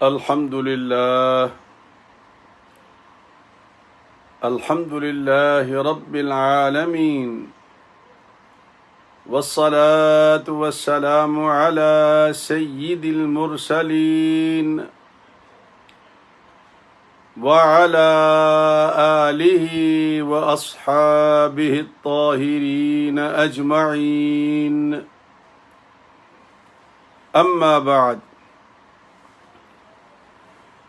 الحمد لله رب العالمين، والصلاة والسلام على سيد المرسلين وعلى آله وأصحابه الطاهرين أجمعين، أما بعد،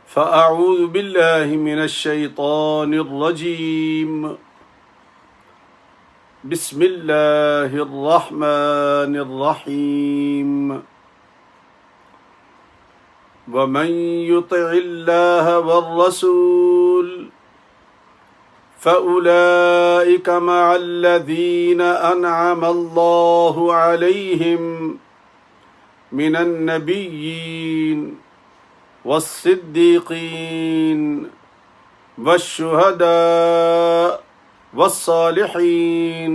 فأعوذ بالله من الشيطان الرجيم. بسم الله الرحمن الرحيم. ومن يطع الله والرسول فأولئك مع الذين أنعم الله عليهم من النبيين والصديقين والشهداء والصالحين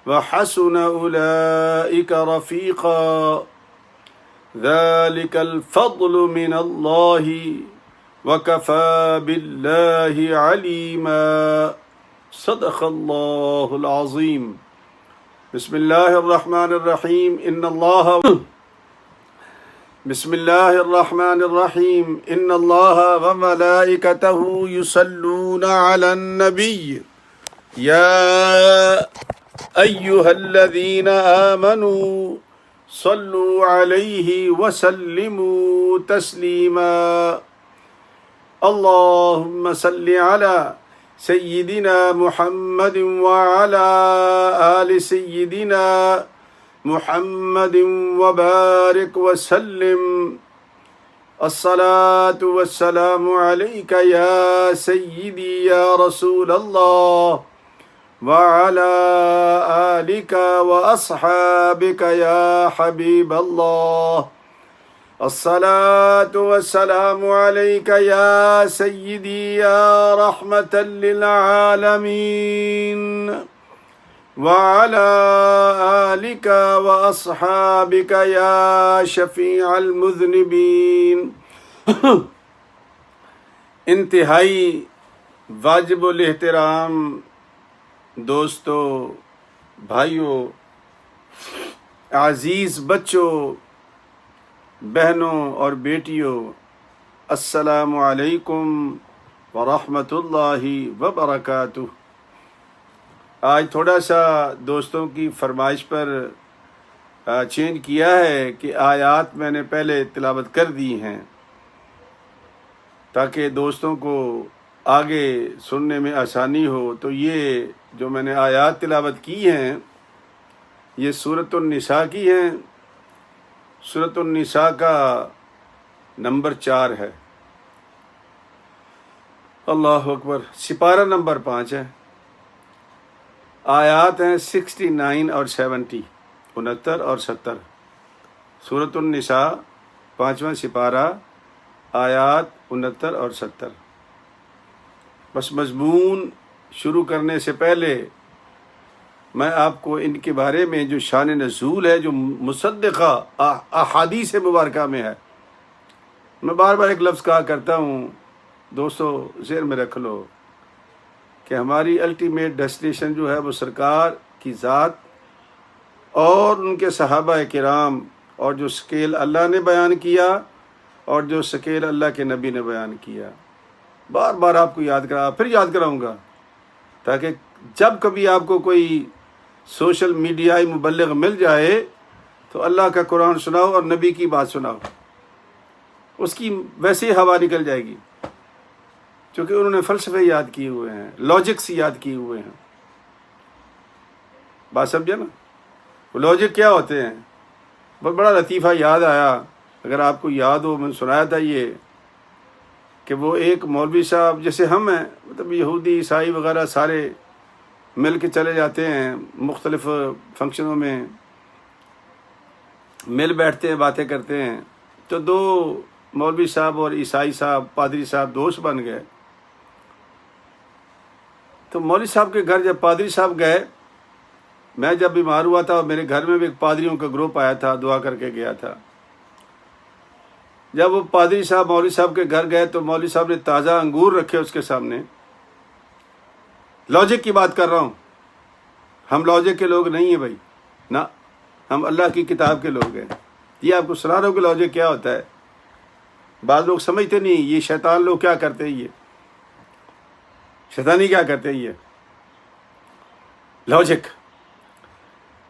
وحسن أولئك رفيقا، ذلك الفضل من الله وكفى بالله عليما، صدق الله العظيم. بسم الله الرحمن الرحيم. بسم الله الرحمن الرحيم. إن الله وملائكته يصلون على النبي يا أيها الذين آمنوا صلوا عليه وسلموا تسليما. اللهم صل على سيدنا محمد وعلى آل سيدنا محمد وبارك وسلم. الصلاة والسلام عليك يا سيدي يا رسول الله، وعلى آلك وأصحابك يا حبيب الله. الصلاة والسلام عليك يا سيدي يا رحمة للعالمين، وعلى آلك وأصحابك يا شفيع المذنبين. انتہائی واجب الاحترام دوستو، بھائیوں، عزیز بچوں، بہنوں اور بیٹیوں، السلام علیکم ورحمۃ اللہ وبرکاتہ. آج تھوڑا سا دوستوں کی فرمائش پر چینج کیا ہے کہ آیات میں نے پہلے تلاوت کر دی ہیں تاکہ دوستوں کو آگے سننے میں آسانی ہو. تو یہ جو میں نے آیات تلاوت کی ہیں یہ سورۃ النساء کی ہیں. سورۃ النساء کا نمبر 4 ہے. اللہ اکبر. سپارہ نمبر 5 ہے. آیات ہیں 69 اور 70، 69 اور 70. سورۃ النساء 5واں سپارہ، آیات 69 اور 70. بس مضمون شروع کرنے سے پہلے میں آپ کو ان کے بارے میں جو شان نزول ہے، جو مصدقہ احادیث مبارکہ میں ہے، میں بار بار ایک لفظ کہا کرتا ہوں، دوستو ذہن میں رکھ لو کہ ہماری الٹیمیٹ ڈیسٹینیشن جو ہے وہ سرکار کی ذات اور ان کے صحابہ کرام، اور جو سکیل اللہ نے بیان کیا اور جو سکیل اللہ کے نبی نے بیان کیا. بار بار آپ کو پھر یاد کراؤں گا تاکہ جب کبھی آپ کو کوئی سوشل میڈیائی مبلغ مل جائے تو اللہ کا قرآن سناؤ اور نبی کی بات سناؤ، اس کی ویسے ہی ہوا نکل جائے گی، کیونکہ انہوں نے فلسفے یاد کیے ہوئے ہیں، لاجکس یاد کیے ہوئے ہیں. بات سمجھے نا؟ وہ لاجک کیا ہوتے ہیں؟ بہت بڑا لطیفہ یاد آیا، اگر آپ کو یاد ہو، میں نے سنایا تھا یہ کہ وہ ایک مولوی صاحب، جیسے ہم ہیں، مطلب یہودی عیسائی وغیرہ سارے مل کے چلے جاتے ہیں مختلف فنکشنوں میں، مل بیٹھتے ہیں، باتیں کرتے ہیں. تو 2 مولوی صاحب اور عیسائی صاحب، پادری صاحب دوست بن گئے. تو مولوی صاحب کے گھر جب پادری صاحب گئے، میں جب بیمار ہوا تھا، میرے گھر میں بھی ایک پادریوں کا گروپ آیا تھا، دعا کر کے گیا تھا. جب وہ پادری صاحب مولوی صاحب کے گھر گئے تو مولوی صاحب نے تازہ انگور رکھے اس کے سامنے. لاجک کی بات کر رہا ہوں، ہم لاجک کے لوگ نہیں ہیں بھائی، نہ، ہم اللہ کی کتاب کے لوگ ہیں. یہ آپ کو سنا رہا ہوں کہ لاجک کیا ہوتا ہے. بعض لوگ سمجھتے نہیں یہ شیطان لوگ کیا کرتے ہیں، یہ شیطانی کیا کرتے ہیں. یہ لاجک،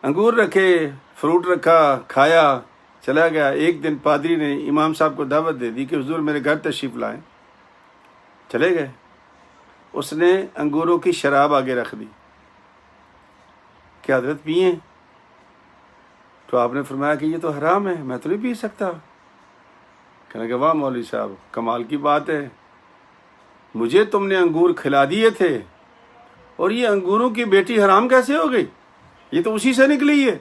انگور رکھے، فروٹ رکھا، کھایا، چلا گیا. ایک دن پادری نے امام صاحب کو دعوت دے دی کہ حضور میرے گھر تشریف لائیں. چلے گئے. اس نے انگوروں کی شراب آگے رکھ دی کہ حضرت پئیں. تو آپ نے فرمایا کہ یہ تو حرام ہے، میں تو نہیں پی سکتا. کہنے کہ واہ مولوی صاحب، کمال کی بات ہے، مجھے تم نے انگور کھلا دیے تھے اور یہ انگوروں کی بیٹی حرام کیسے ہو گئی؟ یہ تو اسی سے نکلی ہے.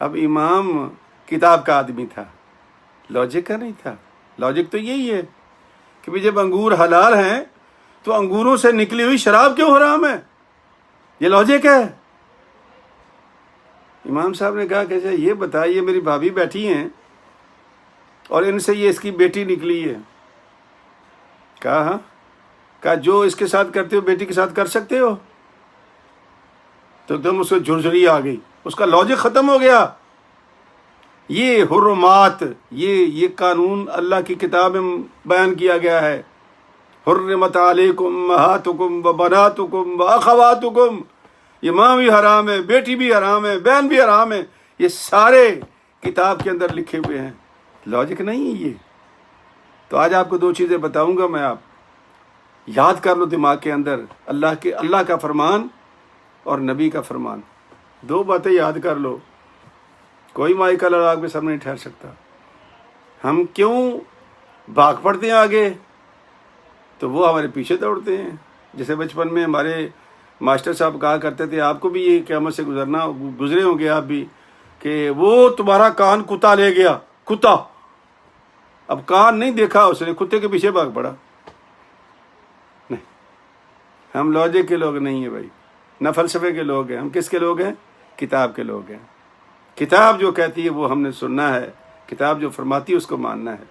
اب امام کتاب کا آدمی تھا، لاجک کا نہیں تھا. لاجک تو یہی ہے کہ بھی جب انگور حلال ہیں تو انگوروں سے نکلی ہوئی شراب کیوں حرام ہے؟ یہ لاجک ہے. امام صاحب نے کہا کہ اچھا یہ بتا، یہ میری بھابھی بیٹھی ہیں اور ان سے یہ اس کی بیٹی نکلی ہے. کہا ہاں. کہا جو اس کے ساتھ کرتے ہو بیٹی کے ساتھ کر سکتے ہو؟ تو ایک دم اس کو جھرجھری آ گئی، اس کا لاجک ختم ہو گیا. یہ حرمات، یہ قانون اللہ کی کتاب میں بیان کیا گیا ہے. حرمت علیکم امہاتکم و بناتکم و اخواتکم، یہ ماں بھی حرام ہے، بیٹی بھی حرام ہے، بہن بھی حرام ہے. یہ سارے کتاب کے اندر لکھے ہوئے ہیں. لاجک نہیں ہے یہ. تو آج آپ کو دو چیزیں بتاؤں گا میں، آپ یاد کر لو دماغ کے اندر، اللہ کا فرمان اور نبی کا فرمان. دو باتیں یاد کر لو. کوئی مائی کا لڑاک بھی سب نہیں ٹھہر سکتا. ہم کیوں بھاگ پڑتے ہیں آگے تو وہ ہمارے پیچھے دوڑتے ہیں. جیسے بچپن میں ہمارے ماسٹر صاحب کہا کرتے تھے، آپ کو بھی یہ قیامت سے گزرے ہوں گے آپ بھی، کہ وہ تمہارا کان کتا لے گیا. کتا، اب کان نہیں دیکھا اس نے، کتے کے پیچھے بھاگ پڑا. نہیں، ہم لاجک کے لوگ نہیں ہیں بھائی، نہ فلسفے کے لوگ ہیں. ہم کس کے لوگ ہیں؟ کتاب کے لوگ ہیں. کتاب جو کہتی ہے وہ ہم نے سننا ہے، کتاب جو فرماتی ہے اس کو ماننا ہے.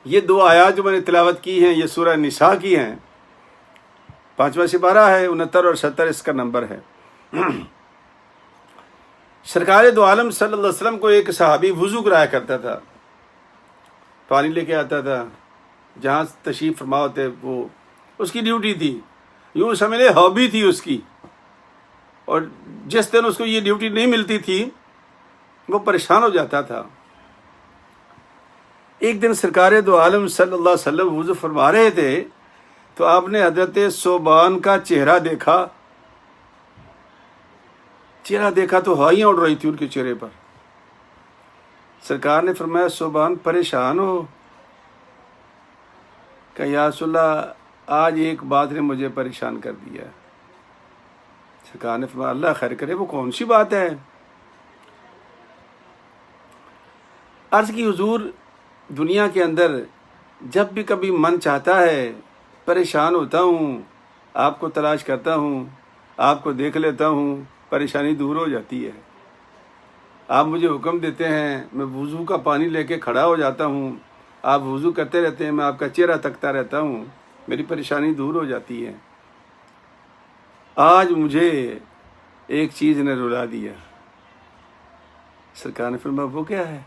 یہ دو آیات جو میں نے تلاوت کی ہیں یہ سورہ نساء کی ہیں. 5واں سپارہ ہے، 69 اور 70 اس کا نمبر ہے. سرکار دو عالم صلی اللہ علیہ وسلم کو ایک صحابی وضو کرایا کرتا تھا، پانی لے کے آتا تھا. جہاں تشریف فرما ہوتے وہ اس کی ڈیوٹی تھی، یوں سمجھ لے ہابی تھی اس کی. اور جس دن اس کو یہ ڈیوٹی نہیں ملتی تھی وہ پریشان ہو جاتا تھا. ایک دن سرکار دو عالم صلی اللہ علیہ وسلم وضو فرما رہے تھے تو آپ نے حضرت ثوبان کا چہرہ دیکھا. چہرہ دیکھا تو ہوائیاں اڑ رہی تھی ان کے چہرے پر. سرکار نے فرمایا ثوبان پریشان ہو؟ کہ یا رسول اللہ آج ایک بات نے مجھے پریشان کر دیا. سرکار نے فرمایا اللہ خیر کرے، وہ کون سی بات ہے؟ عرض کی حضور دنیا کے اندر جب بھی کبھی من چاہتا ہے پریشان ہوتا ہوں، آپ کو تلاش کرتا ہوں، آپ کو دیکھ لیتا ہوں، پریشانی دور ہو جاتی ہے. آپ مجھے حکم دیتے ہیں، میں وضو کا پانی لے کے کھڑا ہو جاتا ہوں، آپ وضو کرتے رہتے ہیں، میں آپ کا چہرہ تکتا رہتا ہوں، میری پریشانی دور ہو جاتی ہے. آج مجھے ایک چیز نے رلا دیا. سرکار نے فرمایا وہ کیا ہے؟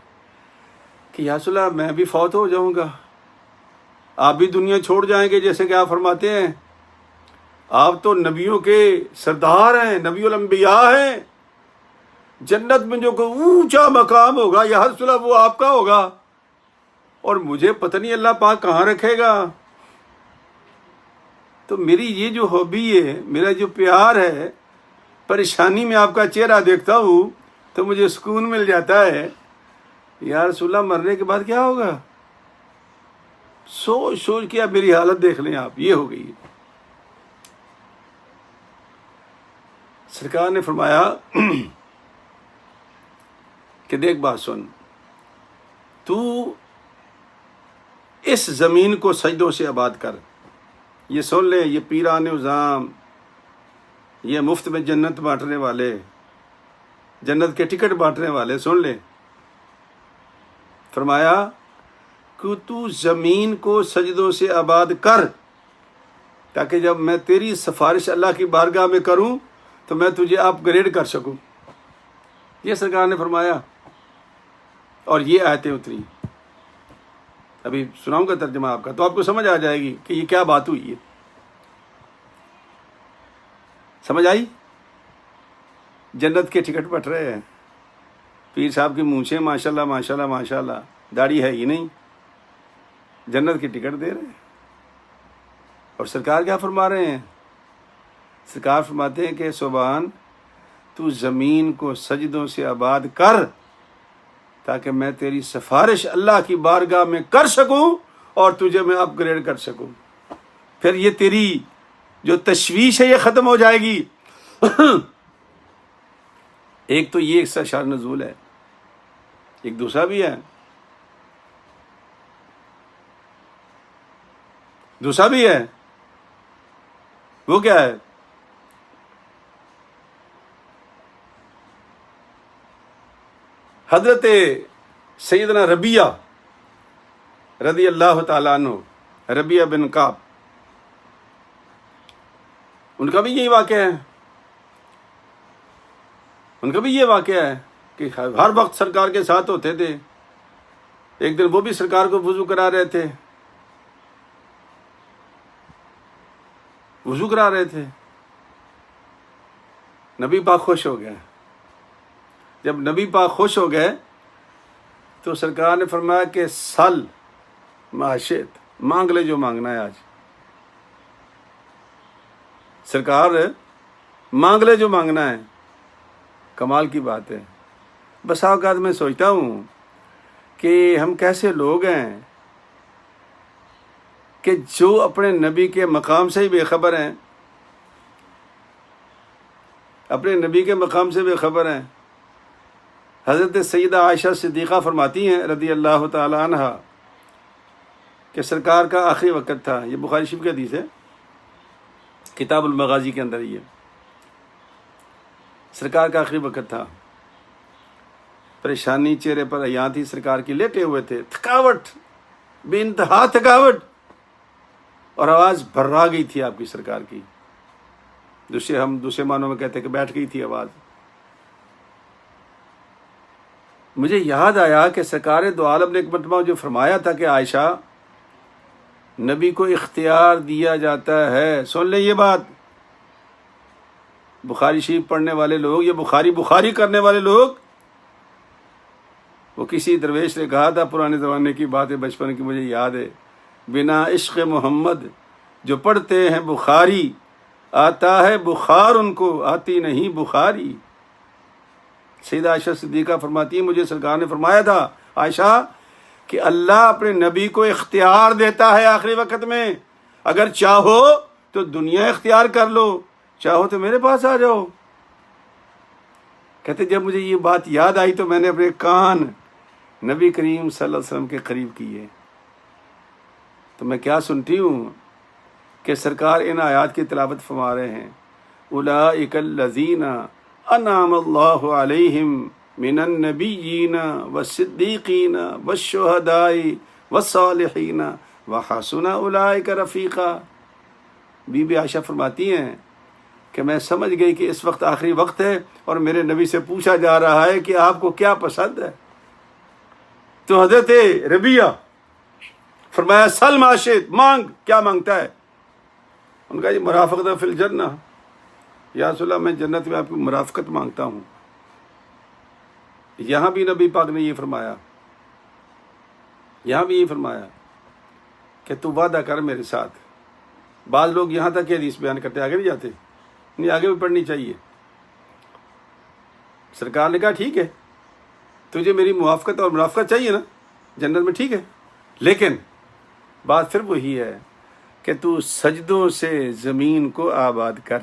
کہ یا رسول اللہ میں بھی فوت ہو جاؤں گا، آپ بھی دنیا چھوڑ جائیں گے، جیسے کہ آپ فرماتے ہیں آپ تو نبیوں کے سردار ہیں، نبی الانبیاء ہیں، جنت میں جو کوئی اونچا مقام ہوگا یا رسول اللہ وہ آپ کا ہوگا، اور مجھے پتہ نہیں اللہ پاک کہاں رکھے گا. تو میری یہ جو ہابی ہے، میرا جو پیار ہے، پریشانی میں آپ کا چہرہ دیکھتا ہوں تو مجھے سکون مل جاتا ہے. یا رسول اللہ مرنے کے بعد کیا ہوگا؟ سوچ سوچ کے اب میری حالت دیکھ لیں آپ، یہ ہو گئی ہے. سرکار نے فرمایا کہ دیکھ بات سن، تو اس زمین کو سجدوں سے آباد کر. یہ سن لے، یہ پیران نظام، یہ مفت میں جنت بانٹنے والے، جنت کے ٹکٹ بانٹنے والے، سن لے، فرمایا کہ تو زمین کو سجدوں سے آباد کر تاکہ جب میں تیری سفارش اللہ کی بارگاہ میں کروں تو میں تجھے اپ گریڈ کر سکوں. یہ سرکار نے فرمایا اور یہ آیتیں اتری. ابھی سناؤں گا ترجمہ آپ کا تو آپ کو سمجھ آ جائے گی کہ یہ کیا بات ہوئی ہے. سمجھ آئی؟ جنت کے ٹکٹ پٹ رہے ہیں. پیر صاحب کی مونچھیں ماشاءاللہ ماشاءاللہ ماشاءاللہ، داڑھی ہے ہی نہیں، جنت کی ٹکٹ دے رہے ہیں. اور سرکار کیا فرما رہے ہیں؟ سرکار فرماتے ہیں کہ سبحان تو زمین کو سجدوں سے آباد کر تاکہ میں تیری سفارش اللہ کی بارگاہ میں کر سکوں اور تجھے میں اپ گریڈ کر سکوں. پھر یہ تیری جو تشویش ہے یہ ختم ہو جائے گی. ایک تو یہ اس کا شان نزول ہے، ایک دوسرا بھی ہے، دوسرا بھی ہے. وہ کیا ہے؟ حضرت سیدنا ربیہ رضی اللہ تعالیٰ عنہ، ربیہ بن کعب، ان کا بھی یہی واقعہ ہے. ان کا بھی یہ واقعہ ہے کہ ہر وقت سرکار کے ساتھ ہوتے تھے. ایک دن وہ بھی سرکار کو وضو کرا رہے تھے، وضو کرا رہے تھے. نبی پاک خوش ہو گئے. جب نبی پاک خوش ہو گئے تو سرکار نے فرمایا کہ سل ما شئت، مانگ لے جو مانگنا ہے. آج سرکار مانگ لے جو مانگنا ہے. کمال کی بات ہے. بس اوقات میں سوچتا ہوں کہ ہم کیسے لوگ ہیں کہ جو اپنے نبی کے مقام سے ہی بے خبر ہیں، اپنے نبی کے مقام سے بے خبر ہیں. حضرت سیدہ عائشہ صدیقہ فرماتی ہیں رضی اللہ تعالی عنہا کہ سرکار کا آخری وقت تھا. یہ بخاری شریف کی حدیث ہے، کتاب المغازی کے اندر. یہ سرکار کا آخری وقت تھا. پریشانی چہرے پر عیاں تھی سرکار کی، لیٹے ہوئے تھے، تھکاوٹ، بے انتہا تھکاوٹ، اور آواز بھرا گئی تھی آپ کی سرکار کی، جسے ہم دوسرے معنوں میں کہتے ہیں کہ بیٹھ گئی تھی آواز. مجھے یاد آیا کہ سرکار دو عالم نے ایک مرتبہ جو فرمایا تھا کہ عائشہ، نبی کو اختیار دیا جاتا ہے. سن لیں یہ بات، بخاری شریف پڑھنے والے لوگ، یہ بخاری کرنے والے لوگ. وہ کسی درویش نے کہا تھا، پرانے زمانے کی بات ہے، بچپن کی مجھے یاد ہے، بنا عشق محمد جو پڑھتے ہیں بخاری، آتا ہے بخار ان کو، آتی نہیں بخاری. سیدہ عائشہ صدیقہ فرماتی ہے مجھے سرکار نے فرمایا تھا عائشہ کہ اللہ اپنے نبی کو اختیار دیتا ہے آخری وقت میں، اگر چاہو تو دنیا اختیار کر لو، چاہو تو میرے پاس آ جاؤ. کہتے جب مجھے یہ بات یاد آئی تو میں نے اپنے کان نبی کریم صلی اللہ علیہ وسلم کے قریب کیے. تو میں کیا سنتی ہوں کہ سرکار ان آیات کی تلاوت فرما رہے ہیں، اولئک الذین انعم اللہ علیہم من النبیین والصدیقین والشہداء والصالحین وحسن اولئک رفیقا. بی بی عائشہ فرماتی ہیں کہ میں سمجھ گئی کہ اس وقت آخری وقت ہے اور میرے نبی سے پوچھا جا رہا ہے کہ آپ کو کیا پسند ہے. تو حضرت ربیہ فرمایا سل ما شئت، مانگ، کیا مانگتا ہے؟ ان کا یہ مرافقت فی الجنہ، یا رسول اللہ میں جنت میں آپ کی مرافقت مانگتا ہوں. یہاں بھی نبی پاک نے یہ فرمایا، یہاں بھی یہ فرمایا کہ تو وعدہ کر میرے ساتھ. بعض لوگ یہاں تک یہ حدیث بیان کرتے، آگے بھی جاتے نہیں، آگے بھی پڑھنی چاہیے. سرکار نے کہا ٹھیک ہے، تجھے میری موافقت اور مرافقت چاہیے نا جنت میں، ٹھیک ہے، لیکن بات پھر وہی ہے کہ تو سجدوں سے زمین کو آباد کر.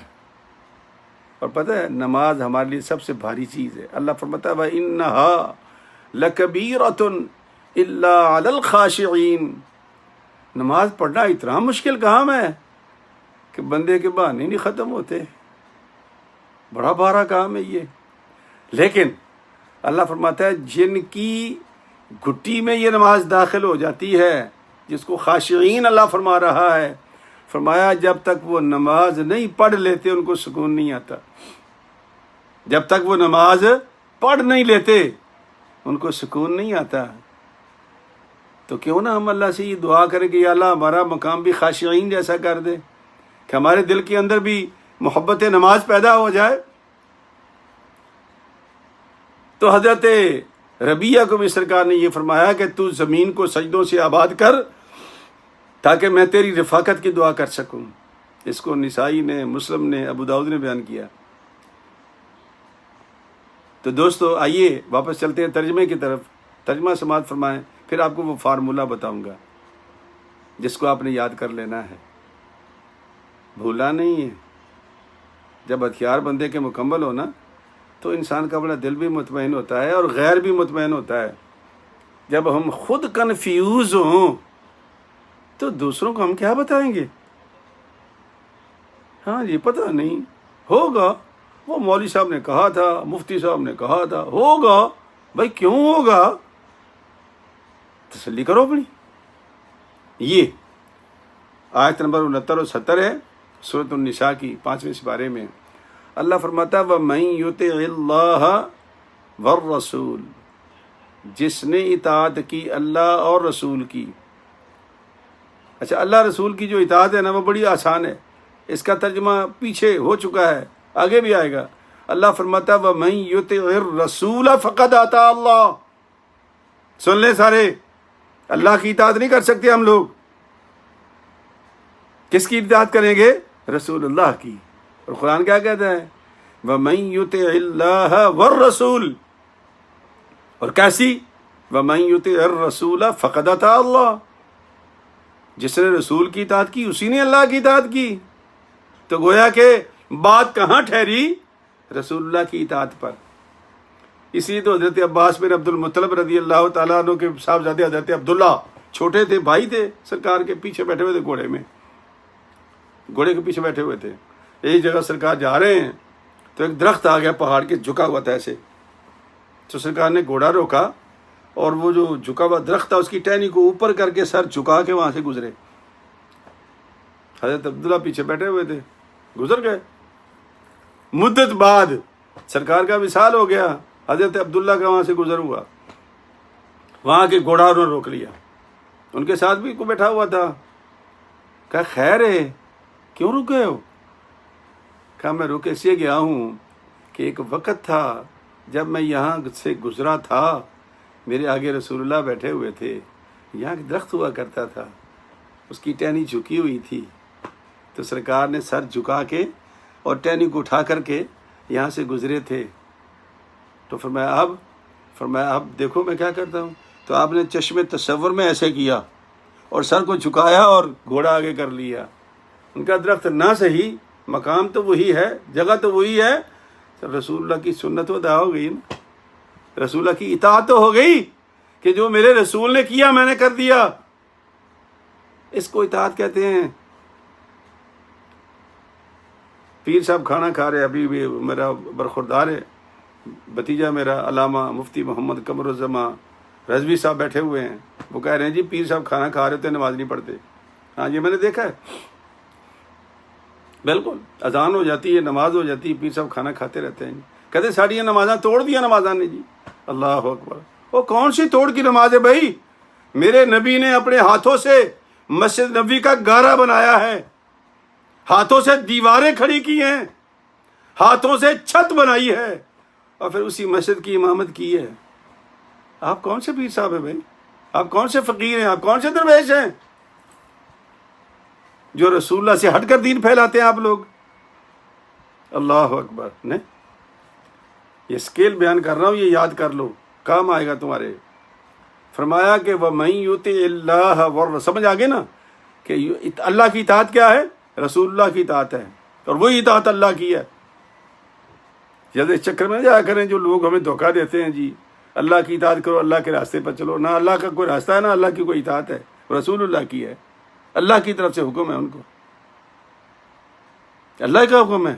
اور پتہ ہے نماز ہمارے لیے سب سے بھاری چیز ہے. اللہ فرماتا ہے وَإِنَّهَا لَكَبِيرَةٌ إِلَّا عَلَى الْخَاشِعِينَ. نماز پڑھنا اتنا مشکل کام ہے کہ بندے کے بہانے نہیں ختم ہوتے، بڑا بھارا کام ہے یہ. لیکن اللہ فرماتا ہے جن کی گھٹی میں یہ نماز داخل ہو جاتی ہے جس کو خاشعین اللہ فرما رہا ہے. فرمایا جب تک وہ نماز نہیں پڑھ لیتے ان کو سکون نہیں آتا. جب تک وہ نماز پڑھ نہیں لیتے ان کو سکون نہیں آتا. تو کیوں نہ ہم اللہ سے یہ دعا کریں کہ یا اللہ ہمارا مقام بھی خاشعین جیسا کر دے, کہ ہمارے دل کے اندر بھی محبت نماز پیدا ہو جائے. تو حضرت ربیہ کو بھی سرکار نے یہ فرمایا کہ تو زمین کو سجدوں سے آباد کر تاکہ میں تیری رفاقت کی دعا کر سکوں. اس کو نسائی نے, مسلم نے, ابو داؤد نے بیان کیا. تو دوستو آئیے واپس چلتے ہیں ترجمے کی طرف. ترجمہ سماعت فرمائیں, پھر آپ کو وہ فارمولہ بتاؤں گا جس کو آپ نے یاد کر لینا ہے, بھولا نہیں ہے. جب ہتھیار بندے کے مکمل ہونا تو انسان کا اپنا دل بھی مطمئن ہوتا ہے اور غیر بھی مطمئن ہوتا ہے. جب ہم خود کنفیوز ہوں تو دوسروں کو ہم کیا بتائیں گے؟ ہاں جی پتہ نہیں, ہوگا, وہ مولوی صاحب نے کہا تھا, مفتی صاحب نے کہا تھا, ہوگا. بھائی کیوں ہوگا؟ تسلی کرو اپنی. یہ آیت نمبر 69 اور 70 ہے سورۃ النساء کی 5ویں سپارے میں. اللہ فرماتا وَمَن يُطِعِ اللَّهَ وَالرَّسُولَ, جس نے اطاعت کی اللہ اور رسول کی. اچھا, اللہ رسول کی جو اطاعت ہے نا وہ بڑی آسان ہے. اس کا ترجمہ پیچھے ہو چکا ہے, آگے بھی آئے گا. اللہ فرماتا وَمَن يُطِعِ الرَّسُولَ فَقَدْ أَطَاعَ اللَّهَ. سن لیں سارے, اللہ کی اطاعت نہیں کر سکتے ہم لوگ. کس کی اطاعت کریں گے؟ رسول اللہ کی. اور قرآن کیا کہتا ہے؟ وَمَن يُطِعِ اللَّهَ وَالرَّسُولَ. اور کیسی؟ وَمَن يُطِعِ الرَّسُولَ فَقَدْ أَطَاعَ اللَّهَ. جس نے رسول کی اطاعت کی اسی نے اللہ کی اطاعت کی. تو گویا کہ بات کہاں ٹھہری؟ رسول اللہ کی اطاعت پر. اس لیے تو حضرت عباس بن عبد المطلب رضی اللہ تعالیٰ عنہ کے صاحبزادے حضرت عبداللہ چھوٹے تھے, بھائی تھے سرکار کے, پیچھے بیٹھے ہوئے تھے گھوڑے میں, گھوڑے کے پیچھے بیٹھے ہوئے تھے. ایک جگہ سرکار جا رہے ہیں تو ایک درخت آ گیا پہاڑ کے, جھکا ہوا تھا ایسے. تو سرکار نے گھوڑا روکا اور وہ جو جھکا ہوا درخت تھا اس کی ٹہنی کو اوپر کر کے سر جھکا کے وہاں سے گزرے. حضرت عبداللہ پیچھے بیٹھے ہوئے تھے, گزر گئے. مدت بعد سرکار کا وصال ہو گیا, حضرت عبداللہ کا وہاں سے گزر ہوا, وہاں کے گھوڑا انہوں نے روک لیا. ان کے ساتھ بھی کوئی بیٹھا ہوا تھا. کہا خیر ہے, کیوں رک گئے ہو؟ کہا میں رک اس لیے گیا ہوں کہ ایک وقت تھا جب میں یہاں سے گزرا تھا, میرے آگے رسول اللہ بیٹھے ہوئے تھے, یہاں ایک درخت ہوا کرتا تھا, اس کی ٹہنی جھکی ہوئی تھی, تو سرکار نے سر جھکا کے اور ٹہنی کو اٹھا کر کے یہاں سے گزرے تھے. تو فرمایا اب دیکھو میں کیا کرتا ہوں. تو آپ نے چشم تصور میں ایسے کیا اور سر کو جھکایا اور گھوڑا آگے کر لیا. ان کا درخت نہ صحیح, مقام تو وہی ہے, جگہ تو وہی ہے, رسول اللہ کی سنت ادا ہو گئی نا, رسول اللہ کی اطاعت تو ہو گئی کہ جو میرے رسول نے کیا میں نے کر دیا. اس کو اطاعت کہتے ہیں. پیر صاحب کھانا کھا رہے, ابھی بھی میرا برخوردار ہے بھتیجا میرا علامہ مفتی محمد قمر الزماں رضوی صاحب بیٹھے ہوئے ہیں. وہ کہہ رہے ہیں جی پیر صاحب کھانا کھا رہے ہوتے نماز نہیں پڑھتے. ہاں جی میں نے دیکھا ہے, بالکل اذان ہو جاتی ہے, نماز ہو جاتی ہے, پیر صاحب کھانا کھاتے رہتے ہیں. کہتے ساڑی نمازاں توڑ دیا نمازاں نے جی. اللہ اکبر. وہ کون سی توڑ کی نماز ہے بھائی؟ میرے نبی نے اپنے ہاتھوں سے مسجد نبی کا گارا بنایا ہے, ہاتھوں سے دیواریں کھڑی کی ہیں, ہاتھوں سے چھت بنائی ہے, اور پھر اسی مسجد کی امامت کی ہے. آپ کون سے پیر صاحب ہیں بھائی؟ آپ کون سے فقیر ہیں؟ آپ کون سے درویش ہیں جو رسول اللہ سے ہٹ کر دین پھیلاتے ہیں آپ لوگ؟ اللہ اکبر. نہیں, یہ سکیل بیان کر رہا ہوں, یہ یاد کر لو, کام آئے گا تمہارے. فرمایا کہ وَمَن يُطِعِ اللَّهَ وَالرَّسُولَ, سمجھ آگے نا کہ اللہ کی اطاعت کیا ہے؟ رسول اللہ کی اطاعت ہے, اور وہی اطاعت اللہ کی ہے. جلد اس چکر میں جا کریں جو لوگ ہمیں دھوکہ دیتے ہیں جی اللہ کی اطاعت کرو, اللہ کے راستے پر چلو. نہ اللہ کا کوئی راستہ ہے, نہ اللہ کی کوئی اطاعت ہے, رسول اللہ کی ہے. اللہ کی طرف سے حکم ہے, ان کو اللہ کا حکم ہے.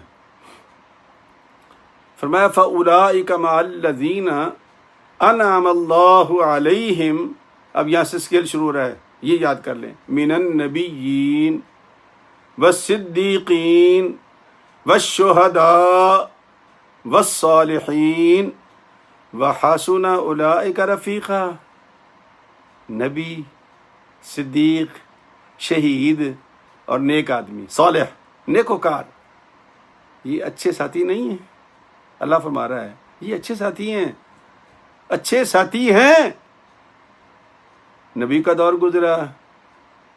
فرمایا فَأُولَٰئِكَ مَعَ الَّذِينَ انعم اللہ علیہم، اب یہاں سے اسکیل شروع ہو رہا ہے، یہ یاد کر لیں، من النبیین والصدیقین والشہداء والصالحین وحسن اولئک رفیقا۔ نبی، صدیق، شہید اور نیک آدمی، صالح، نیکوکار، یہ اچھے ساتھی نہیں ہیں؟ اللہ فرما رہا ہے یہ اچھے ساتھی ہیں، اچھے ساتھی ہیں۔ نبی کا دور گزرا،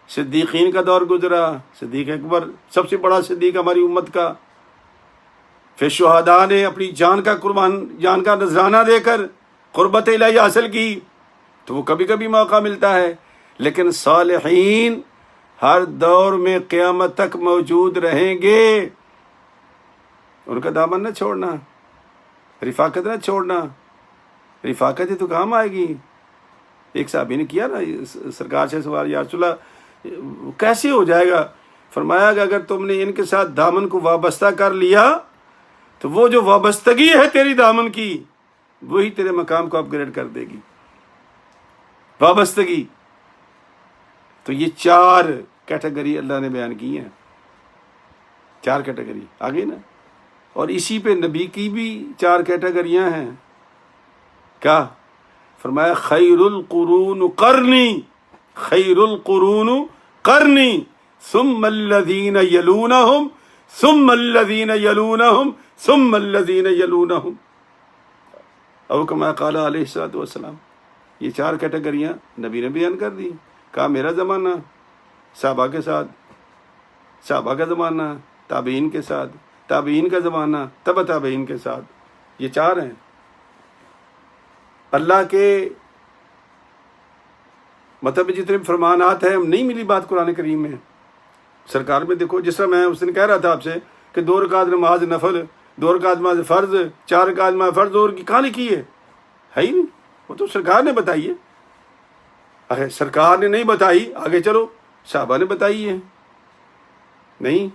صدیقین کا دور گزرا، صدیق اکبر سب سے بڑا صدیق ہماری امت کا، پھر شہداء نے اپنی جان کا نذرانہ دے کر قربت الہی حاصل کی، تو وہ کبھی کبھی موقع ملتا ہے، لیکن صالحین ہر دور میں قیامت تک موجود رہیں گے۔ ان کا دامن نہ چھوڑنا، رفاقت نہ چھوڑنا، رفاقت ہی تو کام آئے گی۔ ایک صحابی نے کیا نا سرکار سے سوال، یا رسول اللہ کیسے ہو جائے گا؟ فرمایا کہ اگر تم نے ان کے ساتھ دامن کو وابستہ کر لیا تو وہ جو وابستگی ہے تیری دامن کی وہی تیرے مقام کو اپ گریڈ کر دے گی، وابستگی۔ تو یہ 4 کیٹیگری اللہ نے بیان کی ہیں، 4 کیٹیگری آگے نا، اور اسی پہ نبی کی بھی 4 کیٹیگریاں ہیں۔ کیا فرمایا؟ خیر القرون قرنی، خیر القرون قرنی ثم الذین یلونہم ثم الذین یلونہم ثم الذین یلونہم، او کما قال علیہ الصلوۃ والسلام۔ یہ 4 کیٹیگریاں نبی نے بیان کر دی۔ کہا میرا زمانہ صحابہ کے ساتھ، صحابہ کا زمانہ تابعین کے ساتھ، تابعین کا زمانہ تبع تابعین کے ساتھ، یہ 4 ہیں۔ اللہ کے مطلب جتنے فرمانات ہیں، ہم نہیں ملی بات قرآن کریم میں۔ سرکار میں دیکھو، جس طرح میں اس دن کہہ رہا تھا آپ سے کہ 2 رکعت نماز نفل، 2 رکعت نماز فرض، 4 رکعت نماز فرض اور کی کہاں لکھی ہے ہی نہیں، وہ تو سرکار نے بتائی ہے۔ اگر سرکار نے نہیں بتائی، آگے چلو صحابہ نے بتائی ہے، نہیں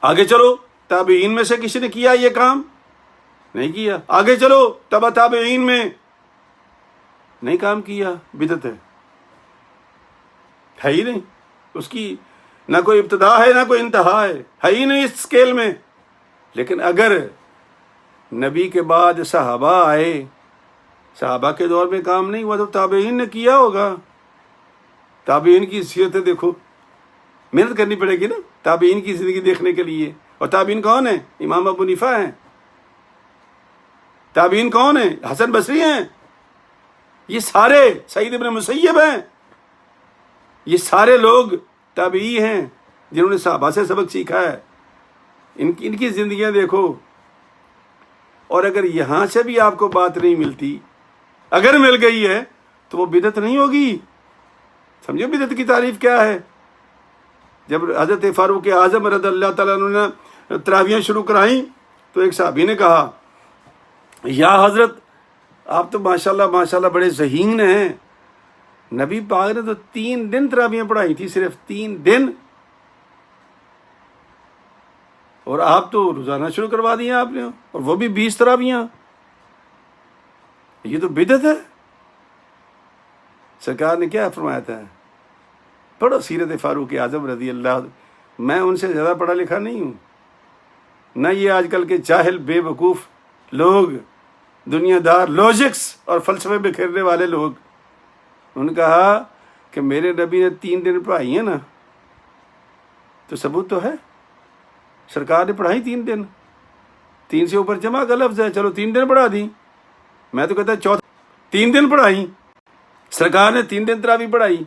آگے چلو تابعین میں سے کسی نے کیا یہ کام؟ نہیں کیا۔ آگے چلو تبع تابعین میں نہیں کام کیا، بدعت ہے ہی نہیں، اس کی نہ کوئی ابتدا ہے نہ کوئی انتہا ہے ہی نہیں اس اسکیل میں۔ لیکن اگر نبی کے بعد صحابہ آئے، صحابہ کے دور میں کام نہیں ہوا تو تابعین نے کیا ہوگا۔ تابعین کی سیرتیں دیکھو، محنت کرنی پڑے گی نا تابعین کی زندگی دیکھنے کے لیے۔ اور تابعین کون ہیں؟ امام ابو حنیفہ ہیں۔ تابعین کون ہیں؟ حسن بصری ہیں۔ یہ سارے سعید ابن مسیب ہیں، یہ سارے لوگ تابعی ہیں جنہوں نے صحابہ سے سبق سیکھا ہے۔ ان کی زندگیاں دیکھو۔ اور اگر یہاں سے بھی آپ کو بات نہیں ملتی، اگر مل گئی ہے تو وہ بدعت نہیں ہوگی۔ سمجھو بدعت کی تعریف کیا ہے۔ جب حضرت فاروق اعظم رضی اللہ تعالیٰ عنہ نے تراویحیں شروع کرائیں تو ایک صحابی نے کہا، یا حضرت آپ تو ماشاءاللہ بڑے ذہین ہیں، نبی پاک نے تو 3 دن تراویحیں پڑھائی تھی، صرف 3 دن، اور آپ تو روزانہ شروع کروا دیا آپ نے، اور وہ بھی 20 تراویحیں، یہ تو بدعت ہے۔ سرکار نے کیا فرمایا تھا؟ پڑھو سیرت فاروق اعظم رضی اللہ، میں ان سے زیادہ پڑھا لکھا نہیں ہوں، نہ یہ آج کل کے جاہل بے وقوف لوگ، دنیا دار لاجکس اور فلسفے بکھیرنے والے لوگ۔ انہوں نے کہا کہ میرے نبی نے 3 دن پڑھائی ہیں نا، تو ثبوت تو ہے، سرکار نے پڑھائی 3 دن، 3 سے اوپر جمع کا لفظ ہے، چلو 3 دن پڑھا دی۔ میں تو کہتا 3 دن پڑھائی، سرکار نے 3 دن تراویح پڑھائی۔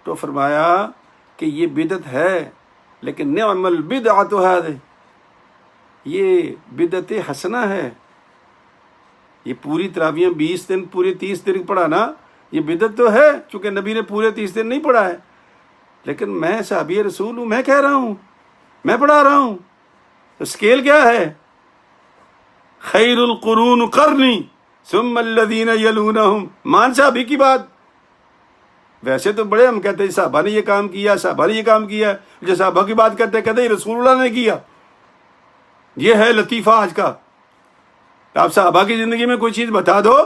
تو فرمایا کہ یہ بدعت ہے، لیکن نعم البدعۃ ہذہ، یہ بدعت حسنہ ہے۔ یہ پوری تراویحیں 20 دن، پورے 30 دن پڑھانا یہ بدعت تو ہے، چونکہ نبی نے پورے 30 دن نہیں پڑھا ہے، لیکن میں صحابی رسول ہوں، میں کہہ رہا ہوں، میں پڑھا رہا ہوں۔ تو اسکیل کیا ہے؟ خیر القرون قرنی ثم الذین یلونہم، مان صحابی کی بات۔ ویسے تو بڑے ہم کہتے ہیں صحابہ نے یہ کام کیا، صحابہ نے یہ کام کیا، جو صحابہ کی بات کرتے ہیں کہتے ہیں رسول اللہ نے کیا۔ یہ ہے لطیفہ آج کا، آپ صحابہ کی زندگی میں کوئی چیز بتا دو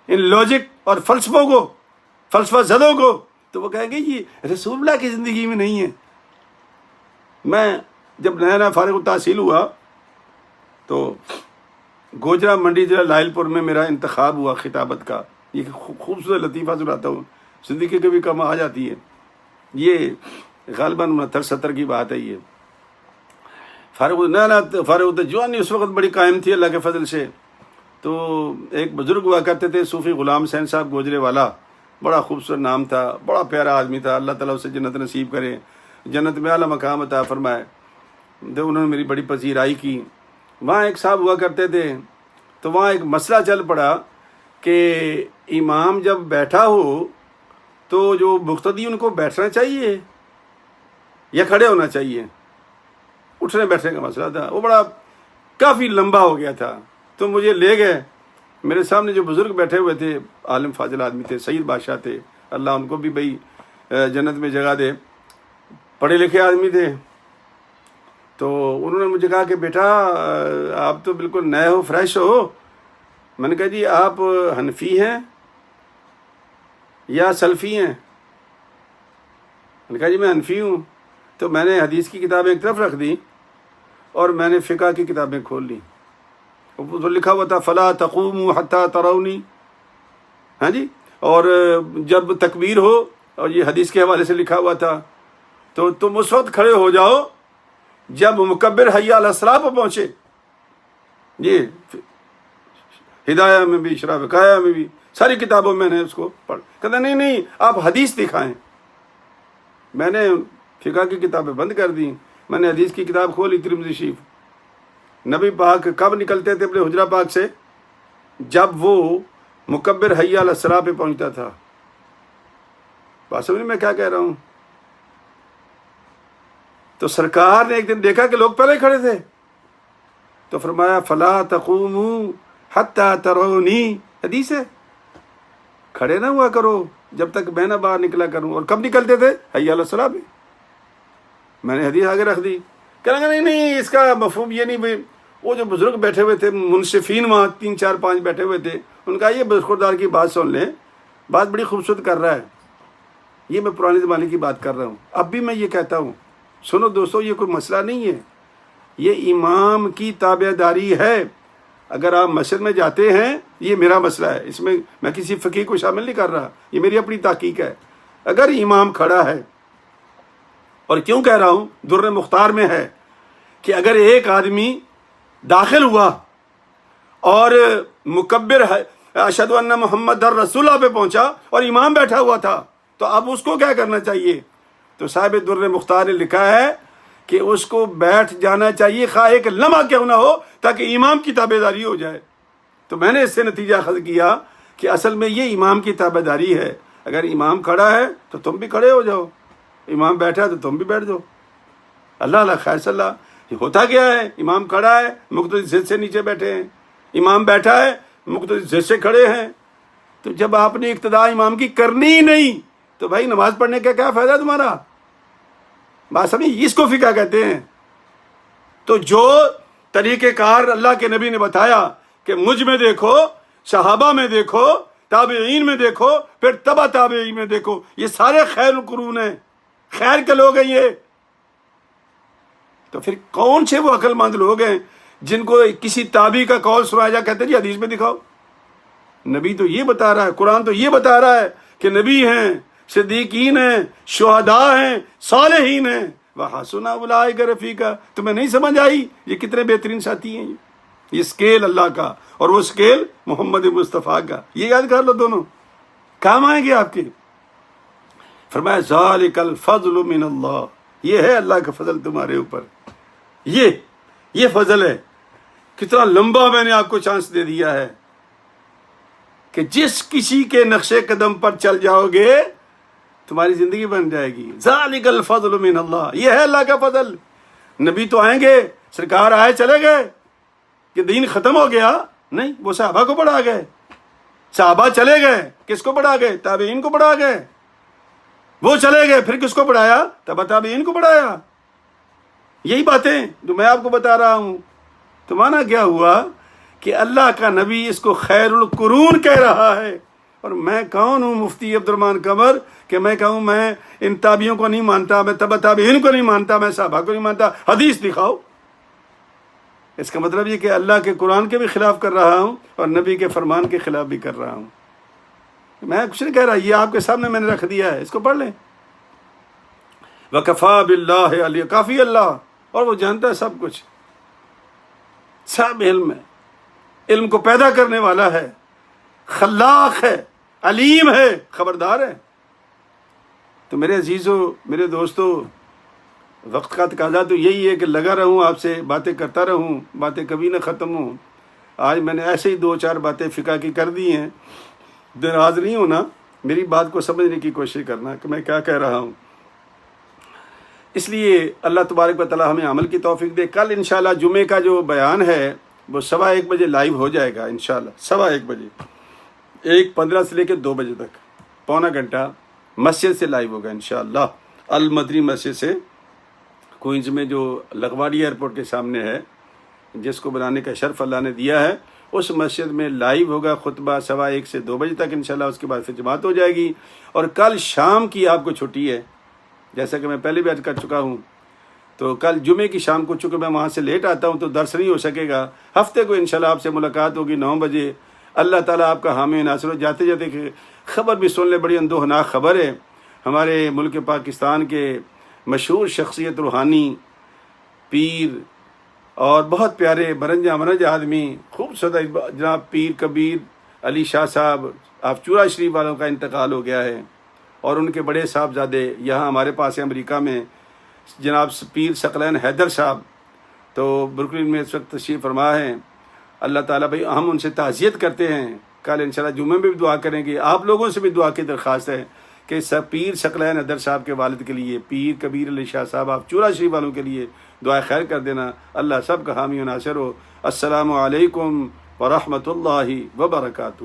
ان لاجک اور فلسفوں کو، فلسفہ زدوں کو، تو وہ کہیں گے یہ رسول اللہ کی زندگی میں نہیں ہے۔ میں جب نیا نیا فارغ التحصیل ہوا تو گوجرا منڈی ضلع لائل پور میں میرا انتخاب ہوا خطابت کا۔ یہ خوبصورت لطیفہ سناتا ہوں، زندگی کبھی کم آ جاتی ہے، یہ غالباً 69-70 کی بات ہے۔ یہ فارغ جوانی اس وقت بڑی قائم تھی اللہ کے فضل سے۔ تو ایک بزرگ ہوا کرتے تھے صوفی غلام حسین صاحب گوجرے والا، بڑا خوبصورت نام تھا، بڑا پیارا آدمی تھا، اللہ تعالیٰ اسے جنت نصیب کرے، جنت میں اعلیٰ مقام عطا فرمائے۔ تو انہوں نے میری بڑی پذیرائی کی۔ وہاں ایک صاحب ہوا کرتے تھے، تو وہاں ایک مسئلہ چل پڑا کہ امام جب بیٹھا ہو تو جو مقتدی ان کو بیٹھنا چاہیے یا کھڑے ہونا چاہیے۔ اٹھنے بیٹھنے کا مسئلہ تھا، وہ بڑا کافی لمبا ہو گیا تھا۔ تو مجھے لے گئے، میرے سامنے جو بزرگ بیٹھے ہوئے تھے عالم فاضل آدمی تھے، سید بادشاہ تھے، اللہ ان کو بھی بھئی جنت میں جگہ دے، پڑھے لکھے آدمی تھے۔ تو انہوں نے مجھے کہا کہ بیٹا آپ تو بالکل نئے ہو، فریش ہو۔ میں نے کہا جی آپ حنفی ہیں یا سلفی ہیں؟ میں نے کہا جی میں حنفی ہوں۔ تو میں نے حدیث کی کتابیں ایک طرف رکھ دی اور میں نے فقہ کی کتابیں کھول لی، تو لکھا ہوا تھا فلا تقوموا حتی ترونی، ہاں جی، اور جب تکبیر ہو، اور یہ حدیث کے حوالے سے لکھا ہوا تھا، تو تم اس وقت کھڑے ہو جاؤ جب مکبر حی علی الصلاۃ پہ پہنچے۔ یہ ہدایہ میں بھی، شرح وقایہ میں بھی، ساری کتابوں میں نے اس کو پڑھ۔ کہتا نہیں آپ حدیث دکھائیں۔ میں نے فقہ کی کتابیں بند کر دی، میں نے حدیث کی کتاب کھولی ترمذی شریف۔ نبی پاک کب نکلتے تھے اپنے حجرہ پاک سے؟ جب وہ مکبر حی علی الصلاۃ پہ پہنچتا تھا۔ بات سمجھ میں کیا کہہ رہا ہوں؟ تو سرکار نے ایک دن دیکھا کہ لوگ پہلے کھڑے تھے، تو فرمایا فلا تقوموا حتی ترونی، حدیث ہے، کھڑے نہ ہوا کرو جب تک میں نہ باہر نکلا کروں۔ اور کب نکلتے تھے؟ حی علی الصلاۃ پہ۔ میں نے حدیث آگے رکھ دی، کہنے لگا نہیں اس کا مفہوم یہ نہیں بھائی۔ وہ جو بزرگ بیٹھے ہوئے تھے منصفین، وہاں 3 4 5 بیٹھے ہوئے تھے، ان کا یہ برخوردار کی بات سن لیں، بات بڑی خوبصورت کر رہا ہے۔ یہ میں پرانے زمانے کی بات کر رہا ہوں، اب بھی میں یہ کہتا ہوں، سنو دوستو، یہ کوئی مسئلہ نہیں ہے، یہ امام کی تابع داری ہے۔ اگر آپ مسجد میں جاتے ہیں، یہ میرا مسئلہ ہے، اس میں میں کسی فقیہ کو شامل نہیں کر رہا، یہ میری اپنی تحقیق ہے۔ اگر امام کھڑا ہے، اور کیوں کہہ رہا ہوں، در مختار میں ہے کہ اگر ایک آدمی داخل ہوا اور مکبر اشہد ان محمد رسول اللہ پہ پہنچا اور امام بیٹھا ہوا تھا، تو اب اس کو کیا کرنا چاہیے؟ تو صاحب در مختار نے لکھا ہے کہ اس کو بیٹھ جانا چاہیے، خواہ ایک لمحہ کیوں نہ ہو، تاکہ امام کی تابع داری ہو جائے۔ تو میں نے اس سے نتیجہ اخذ کیا کہ اصل میں یہ امام کی تابع داری ہے۔ اگر امام کھڑا ہے تو تم بھی کھڑے ہو جاؤ، امام بیٹھا ہے تو تم بھی بیٹھ جاؤ۔ اللہ اللہ خیر صلی اللہ۔ یہ ہوتا کیا ہے؟ امام کھڑا ہے، مقتدی ضد سے نیچے بیٹھے ہیں، امام بیٹھا ہے، مقتدی ضد سے کھڑے ہیں۔ تو جب آپ نے اقتداء امام کی کرنی ہی نہیں، تو بھائی نماز پڑھنے کا کیا فائدہ تمہارا؟ بات سمجھ، اس کو فقہ کہتے ہیں۔ تو جو طریقہ کار اللہ کے نبی نے بتایا کہ مجھ میں دیکھو، صحابہ میں دیکھو، تابعین میں دیکھو، پھر تبع تابعین میں دیکھو، یہ سارے خیر القرون ہیں، خیر کے لوگ ہیں یہ۔ تو پھر کون سے وہ عقل مند لوگ ہیں جن کو کسی تابعی کا قول سنایا جا، کہتے ہیں جی حدیث میں دکھاؤ؟ نبی تو یہ بتا رہا ہے، قرآن تو یہ بتا رہا ہے کہ نبی ہیں، صدیقین ہیں، شہداء ہیں، صالحین ہیں، وحسن اولئک رفیقا۔ تمہیں نہیں سمجھ آئی یہ کتنے بہترین ساتھی ہیں؟ یہ اسکیل اللہ کا اور وہ اسکیل محمد مصطفیٰ کا، یہ یاد کر لو، دونوں کام آئیں گے آپ کے۔ فرمایا ذالک الفضل من اللہ، یہ ہے اللہ کا فضل تمہارے اوپر، یہ فضل ہے۔ کتنا لمبا میں نے آپ کو چانس دے دیا ہے کہ جس کسی کے نقش قدم پر چل جاؤ گے تمہاری زندگی بن جائے گی۔ ذالک الفضل من اللہ، یہ ہے اللہ کا فضل۔ نبی تو آئیں گے، سرکار آئے چلے گئے کہ دین ختم ہو گیا؟ نہیں، وہ صحابہ کو پڑھا گئے، صحابہ چلے گئے، کس کو پڑھا گئے؟ تابعین کو پڑھا گئے۔ وہ چلے گئے، پھر کس کو پڑھایا؟ تبع تابعین کو پڑھایا۔ یہی باتیں جو میں آپ کو بتا رہا ہوں۔ تو مانا کیا ہوا کہ اللہ کا نبی اس کو خیر القرون کہہ رہا ہے، اور میں کون ہوں مفتی عبد الرحمن قمر کہ میں کہوں میں ان تابعیوں کو نہیں مانتا، میں تبع تابعین کو نہیں مانتا، میں صحابہ کو نہیں مانتا، حدیث دکھاؤ۔ اس کا مطلب یہ کہ اللہ کے قرآن کے بھی خلاف کر رہا ہوں اور نبی کے فرمان کے خلاف بھی کر رہا ہوں۔ میں کچھ نہیں کہہ رہا، یہ آپ کے سامنے میں نے رکھ دیا ہے، اس کو پڑھ لیں۔ وَكَفَى بِاللَّهِ عَلِيًّا، کافی اللہ، اور وہ جانتا ہے سب کچھ، سب علم ہے، علم کو پیدا کرنے والا ہے، خلاق ہے، علیم ہے، خبردار ہے۔ تو میرے عزیزو، میرے دوستو، وقت کا تقاضا تو یہی ہے کہ لگا رہوں، آپ سے باتیں کرتا رہوں، باتیں کبھی نہ ختم ہوں۔ آج میں نے ایسے ہی 2-4 باتیں فقہ کی کر دی ہیں، ناراض نہیں ہونا، میری بات کو سمجھنے کی کوشش کرنا کہ میں کیا کہہ رہا ہوں۔ اس لیے اللہ تبارک و تعالی ہمیں عمل کی توفیق دے۔ کل انشاءاللہ جمعے کا جو بیان ہے وہ 1:15 بجے لائیو ہو جائے گا انشاءاللہ، 1:15 بجے، 1:15 سے لے کے 2 بجے تک، پونا گھنٹہ مسجد سے لائیو ہوگا انشاءاللہ، المدری مسجد سے، کوئنز میں جو لغواڑی ایئرپورٹ کے سامنے ہے، جس کو بنانے کا شرف اللہ نے دیا ہے، اس مسجد میں لائیو ہوگا خطبہ 1:15 سے 2 بجے تک انشاءاللہ۔ اس کے بعد پھر جماعت ہو جائے گی، اور کل شام کی آپ کو چھٹی ہے، جیسا کہ میں پہلے بھی عرض کر چکا ہوں۔ تو کل جمعے کی شام کو چونکہ میں وہاں سے لیٹ آتا ہوں تو درس نہیں ہو سکے گا، ہفتے کو انشاءاللہ آپ سے ملاقات ہوگی 9 بجے۔ اللہ تعالیٰ آپ کا حامی ناصر ہو۔ جاتے جاتے خبر بھی سن لے، بڑی اندوہناک خبر ہے، ہمارے ملک پاکستان کے مشہور شخصیت، روحانی پیر اور بہت پیارے برنجا منج آدمی، خوبصورت جناب پیر کبیر علی شاہ صاحب آپ چورا شریف والوں کا انتقال ہو گیا ہے، اور ان کے بڑے صاحبزادے یہاں ہمارے پاس ہیں امریکہ میں، جناب پیر ثقلین حیدر صاحب، تو بروکلن میں اس وقت تشریف فرما ہیں۔ اللہ تعالیٰ بھائی ہم ان سے تعزیت کرتے ہیں، کل انشاءاللہ جمعے میں بھی دعا کریں گے۔ آپ لوگوں سے بھی دعا کی درخواست ہے کہ پیر ثقلین حیدر صاحب کے والد کے لیے، پیر کبیر علی شاہ صاحب آپ چورا شریف والوں کے لیے دعا خیر کر دینا۔ اللہ سب کا حامی و ناصر ہو۔ السلام علیکم ورحمۃ اللہ وبرکاتہ۔